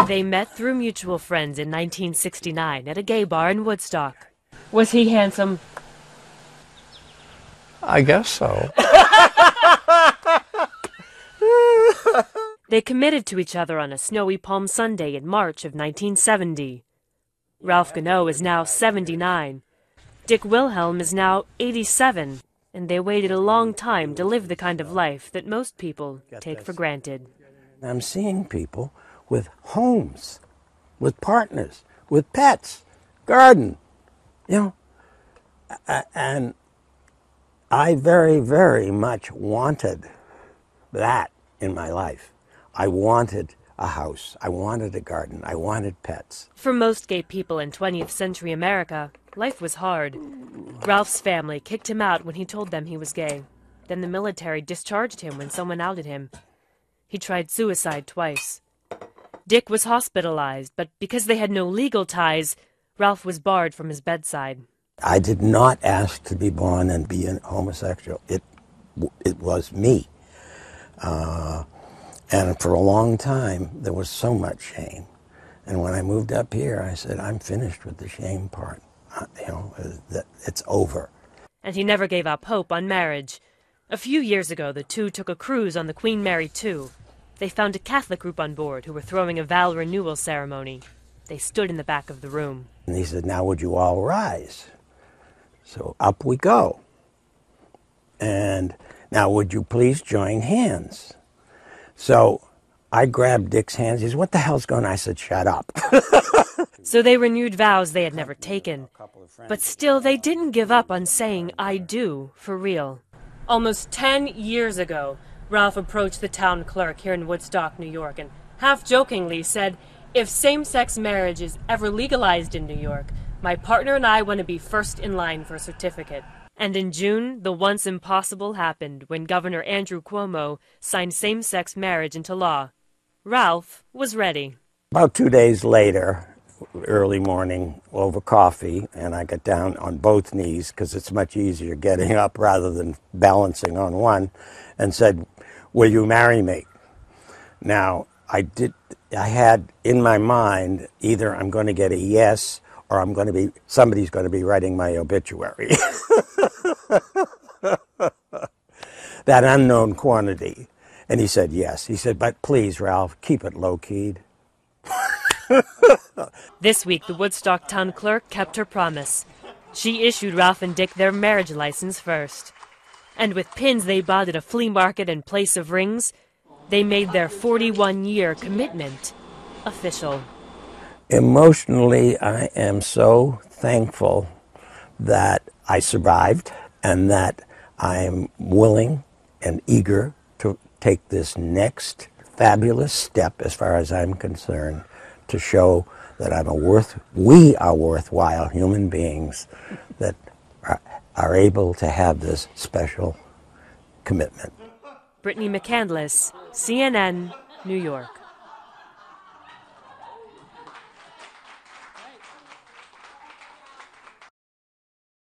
They met through mutual friends in 1969 at a gay bar in Woodstock. Was he handsome? I guess so. They committed to each other on a snowy Palm Sunday in March of 1970. Ralph Goneau is now 79. Dick Wilhelm is now 87, and they waited a long time to live the kind of life that most people take for granted. I'm seeing people with homes, with partners, with pets, garden, and I very, very much wanted that in my life. I wanted a house, I wanted a garden, I wanted pets. For most gay people in 20th century America, life was hard. Ralph's family kicked him out when he told them he was gay. Then the military discharged him when someone outed him. He tried suicide twice. Dick was hospitalized, but because they had no legal ties, Ralph was barred from his bedside. I did not ask to be born and be a homosexual. It was me. And for a long time, there was so much shame. And when I moved up here, I said, I'm finished with the shame part. It's over. And he never gave up hope on marriage. A few years ago, the two took a cruise on the Queen Mary 2. They found a Catholic group on board who were throwing a vow renewal ceremony. They stood in the back of the room. And he said, now would you all rise? So up we go. And now would you please join hands? So I grabbed Dick's hands. He said, what the hell's going on? I said, shut up. So they renewed vows they had never taken. But still, they didn't give up on saying, I do, for real. Almost 10 years ago, Ralph approached the town clerk here in Woodstock, New York, and half-jokingly said, if same-sex marriage is ever legalized in New York, my partner and I want to be first in line for a certificate. And in June, the once impossible happened when Governor Andrew Cuomo signed same-sex marriage into law. Ralph was ready. About 2 days later, early morning, over coffee, and I got down on both knees because it's much easier getting up rather than balancing on one, and said, will you marry me? Now, I had in my mind, either I'm going to get a yes or somebody's going to be writing my obituary. That unknown quantity. And he said yes. He said, but please, Ralph, keep it low-keyed. This week, the Woodstock town clerk kept her promise. She issued Ralph and Dick their marriage license first. And with pins they bought at a flea market in place of rings, they made their 41-year commitment official. Emotionally, I am so thankful that I survived and that I am willing and eager to take this next fabulous step, as far as I'm concerned, to show that we are worthwhile human beings that are able to have this special commitment. Brittany McCandless, CNN, New York.